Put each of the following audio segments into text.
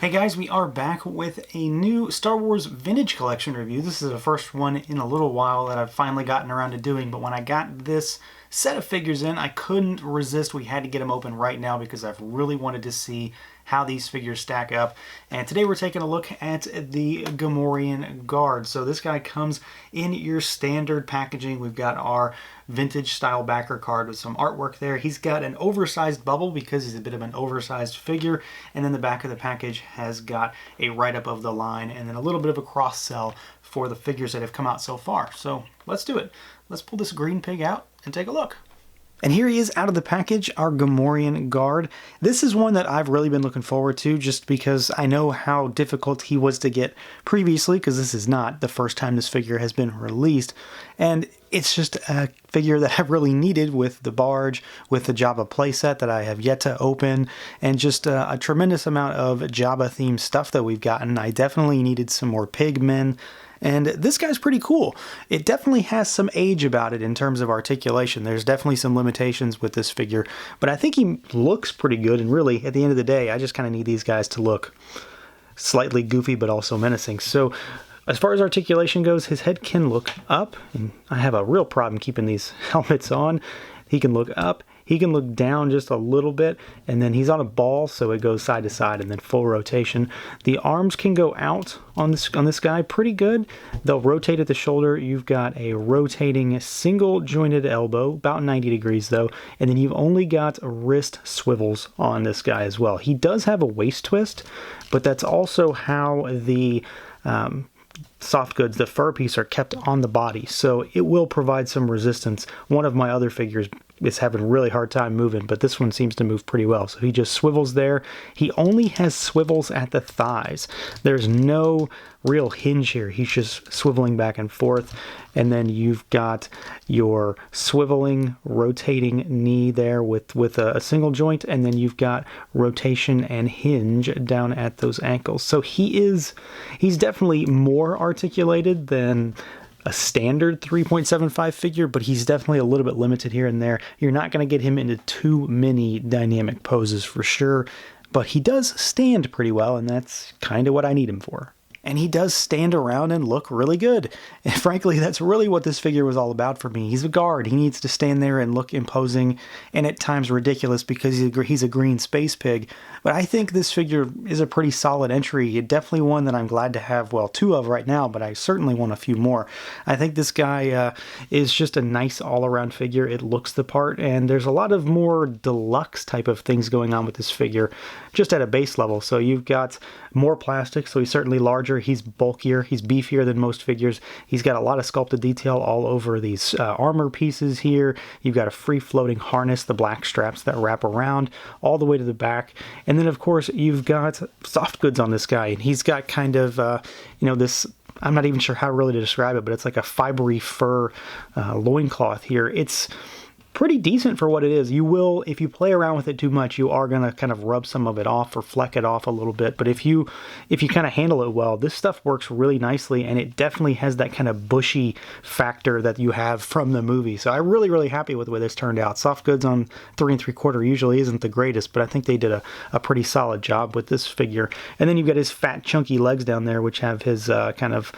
Hey guys, we are back with a new Star Wars Vintage Collection review. This is the first one in a little while that I've finally gotten around to doing, but when I got this set of figures in, I couldn't resist. We had to get them open right now because I've really wanted to see how these figures stack up. And today we're taking a look at the Gamorrean Guard. So this guy comes in your standard packaging. We've got our vintage style backer card with some artwork there. He's got an oversized bubble because he's a bit of an oversized figure, and then the back of the package has got a write-up of the line and then a little bit of a cross-sell for the figures that have come out so far. So let's do it. Let's pull this green pig out and take a look. And here he is out of the package, our Gamorrean Guard. This is one that I've really been looking forward to just because I know how difficult he was to get previously, because this is not the first time this figure has been released. And it's just a figure that I've really needed with the barge, with the Jabba playset that I have yet to open, and just a tremendous amount of Jabba-themed stuff that we've gotten. I definitely needed some more pigmen. And this guy's pretty cool. It definitely has some age about it in terms of articulation. There's definitely some limitations with this figure, but I think he looks pretty good. And really, at the end of the day, I just kind of need these guys to look slightly goofy, but also menacing. So as far as articulation goes, his head can look up, and I have a real problem keeping these helmets on. He can look up. He can look down just a little bit, and then he's on a ball, so it goes side to side and then full rotation. The arms can go out on this guy pretty good. They'll rotate at the shoulder. You've got a rotating single jointed elbow, about 90 degrees though, and then you've only got wrist swivels on this guy as well. He does have a waist twist, but that's also how the soft goods, the fur piece, are kept on the body, so it will provide some resistance. One of my other figures is having a really hard time moving, but this one seems to move pretty well. So he just swivels there. He only has swivels at the thighs. There's no real hinge here. He's just swiveling back and forth. And then you've got your swiveling, rotating knee there with a single joint, and then you've got rotation and hinge down at those ankles. So he's definitely more articulated than a standard 3.75 figure, but he's definitely a little bit limited here and there. You're not going to get him into too many dynamic poses for sure, but he does stand pretty well, and that's kind of what I need him for. And he does stand around and look really good. And frankly, that's really what this figure was all about for me. He's a guard. He needs to stand there and look imposing and at times ridiculous because he's a green space pig. But I think this figure is a pretty solid entry. Definitely one that I'm glad to have, well, two of right now, but I certainly want a few more. I think this guy is just a nice all-around figure. It looks the part, and there's a lot of more deluxe type of things going on with this figure just at a base level. So you've got more plastic, so he's certainly larger. He's bulkier, he's beefier than most figures. He's got a lot of sculpted detail all over these armor pieces here. You've got a free-floating harness, the black straps that wrap around all the way to the back. And then, of course, you've got soft goods on this guy. And he's got kind of, this, I'm not even sure how really to describe it, but it's like a fibery fur loincloth here. It's pretty decent for what it is. You will, if you play around with it too much, you are going to kind of rub some of it off or fleck it off a little bit. But if you kind of handle it well, this stuff works really nicely, and it definitely has that kind of bushy factor that you have from the movie. So I'm really, really happy with the way this turned out. Soft goods on 3 3/4 usually isn't the greatest, but I think they did a pretty solid job with this figure. And then you've got his fat, chunky legs down there, which have his kind of,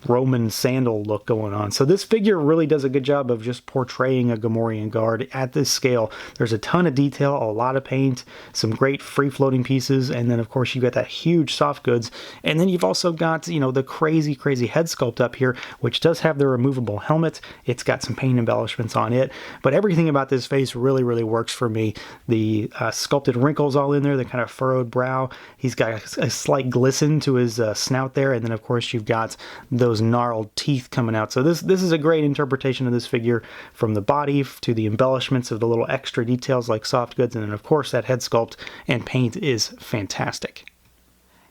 Roman sandal look going on. So this figure really does a good job of just portraying a Gamorrean guard at this scale. There's a ton of detail, a lot of paint, some great free-floating pieces, and then of course you've got that huge soft goods. And then you've also got, the crazy, crazy head sculpt up here, which does have the removable helmet. It's got some paint embellishments on it, but everything about this face really, really works for me. The sculpted wrinkles all in there, the kind of furrowed brow. He's got a slight glisten to his snout there, and then of course you've got those gnarled teeth coming out. So this is a great interpretation of this figure, from the body to the embellishments of the little extra details like soft goods, and then of course that head sculpt and paint is fantastic.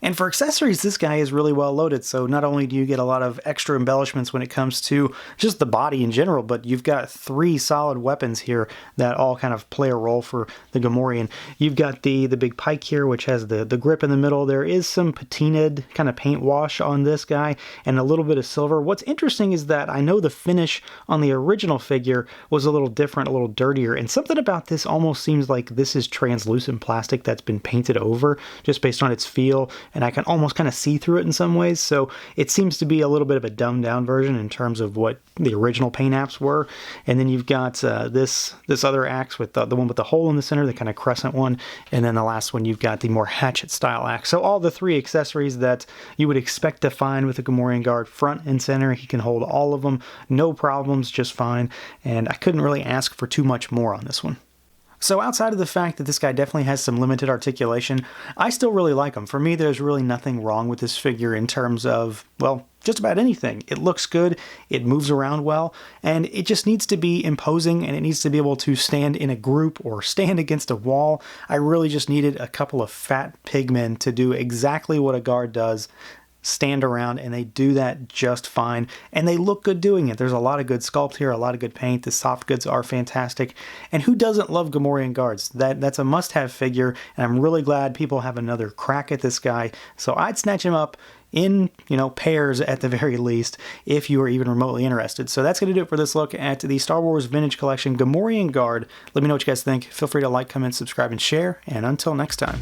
And for accessories, this guy is really well loaded, so not only do you get a lot of extra embellishments when it comes to just the body in general, but you've got 3 solid weapons here that all kind of play a role for the Gamorrean. You've got the big pike here, which has the grip in the middle. There is some patinaed kind of paint wash on this guy, and a little bit of silver. What's interesting is that I know the finish on the original figure was a little different, a little dirtier, and something about this almost seems like this is translucent plastic that's been painted over, just based on its feel, and I can almost kind of see through it in some ways, so it seems to be a little bit of a dumbed down version in terms of what the original paint apps were. And then you've got this other axe with the one with the hole in the center, the kind of crescent one, and then the last one you've got the more hatchet style axe. So all the 3 accessories that you would expect to find with the Gamorrean guard, front and center. He can hold all of them, no problems, just fine, and I couldn't really ask for too much more on this one. So outside of the fact that this guy definitely has some limited articulation, I still really like him. For me, there's really nothing wrong with this figure in terms of, well, just about anything. It looks good, it moves around well, and it just needs to be imposing, and it needs to be able to stand in a group or stand against a wall. I really just needed a couple of fat pigmen to do exactly what a guard does, stand around, and they do that just fine, and they look good doing it. There's a lot of good sculpt here, a lot of good paint. The soft goods are fantastic, and who doesn't love Gamorrean guards? That's a must-have figure, and I'm really glad people have another crack at this guy, so I'd snatch him up in, pairs at the very least, if you are even remotely interested. So that's going to do it for this look at the Star Wars Vintage Collection Gamorrean Guard. Let me know what you guys think. Feel free to like, comment, subscribe, and share, and until next time.